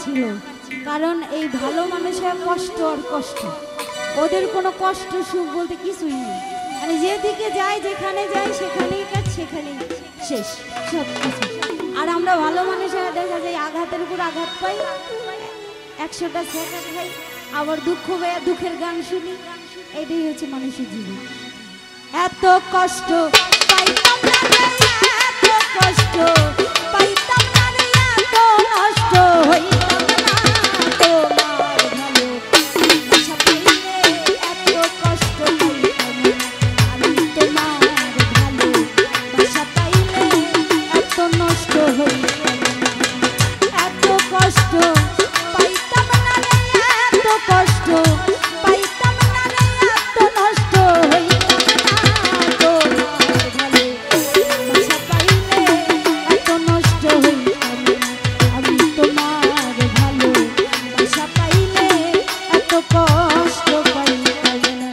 ছিল, কারণ এই ভালো মানুষের কষ্ট আর কষ্ট, ওদের কোনো কষ্ট সুখ বলতে কিছুই নেই। মানে যেদিকে যায়, যেখানে যায়, সেখানেই কাজ, সেখানেই শেষ সব কিছু। আর আমরা ভালো মানুষেরা দেখা যায় আঘাতের উপর আঘাত পাই, 100টা ছ্যাঁকা খাই, আবার দুঃখ পাই, দুঃখের গান শুনি। এটাই হচ্ছে মানুষের জীবন। এত কষ্ট পাইতাম না রে, এত কষ্ট পাইতাম না রে, এত নষ্ট হইতাম না তোমার ভালো বাসা পাইলে, এত কষ্ট পাইতাম না আমি তোমার ভালো বাসা পাইলে, এত নষ্ট হইতাম না, এত কষ্ট পাইতাম না রে, এত কষ্ট পাইতাম না রে, এত নষ্ট হইতাম না তোমার ভালো বাসা পাইলে, এত নষ্ট হইতাম না আমি তোমার ভালো বাসা পাইলে, এত কষ্ট পাইতাম না।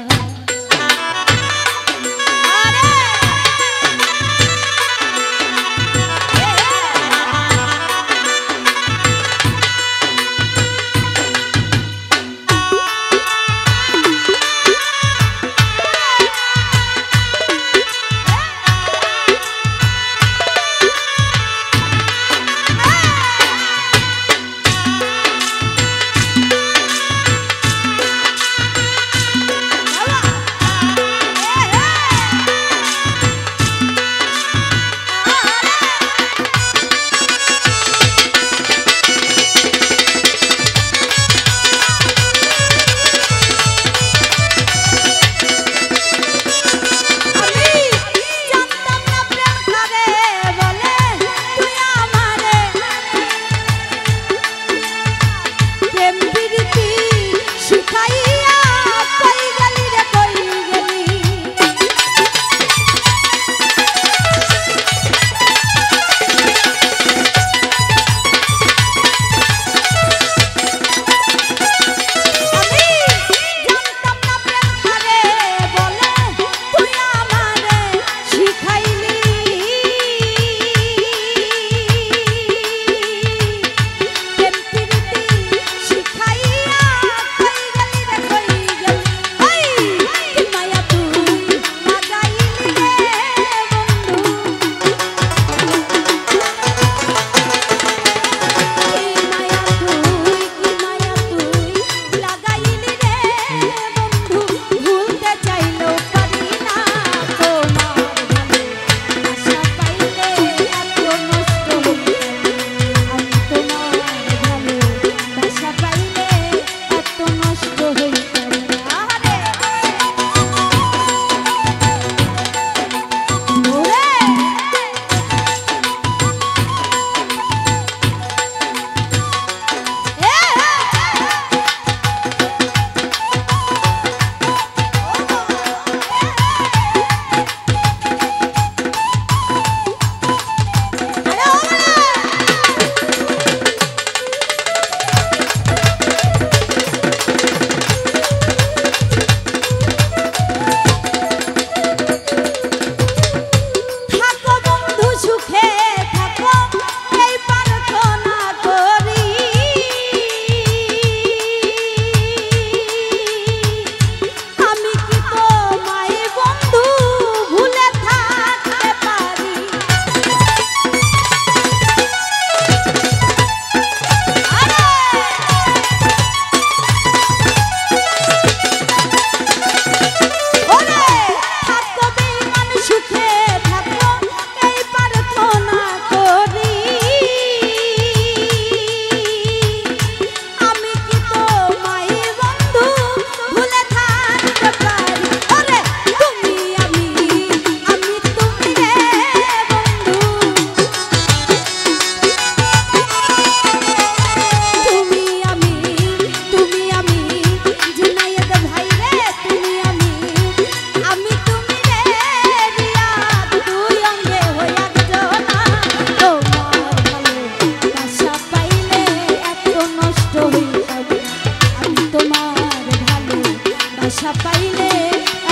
আশা পাইলে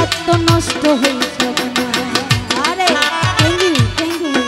এত নষ্ট হইত না। আরে thank you thank you.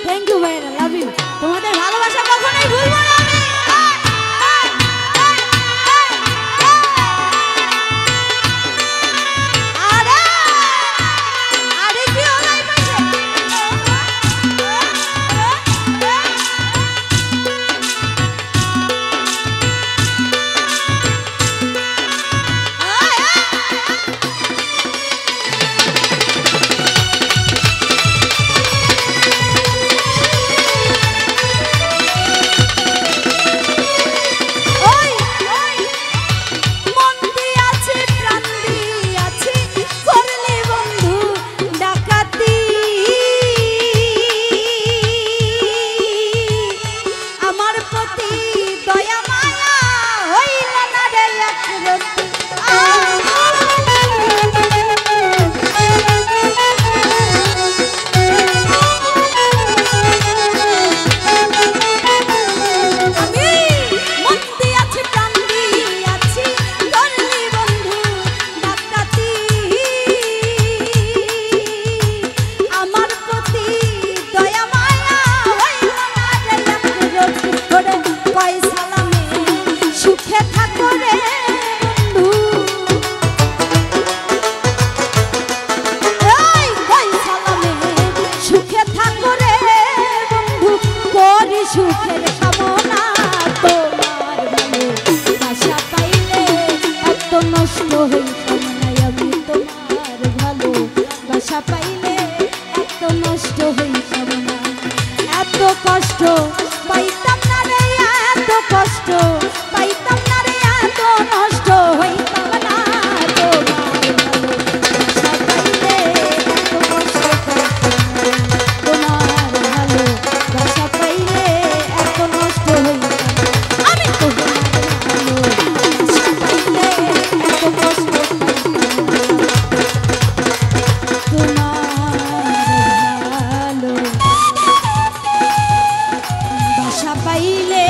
Thank you भाई, लव यू। तुम्हारे ভালোবাসা কখনোই ভুলবো না আমি। আরে আরে কি হলো এই পাশে? সুখের কামনা তোমার ভালোবাসা পাইলে এত নষ্ট হইতাম না আমি, তোমার ভালোবাসা পাইলে এত নষ্ট হইতাম না, এত কষ্ট পাইতাম না রে, এত কষ্ট পাইতাম না রে, এত নষ্ট হইতাম না, তোমার ভালোবাসা পাইলে এত কষ্ট পাইতাম না, তোমার ভালোবাসা পাইলে এত কষ্ট তোমার ভালোবাসা পাইলে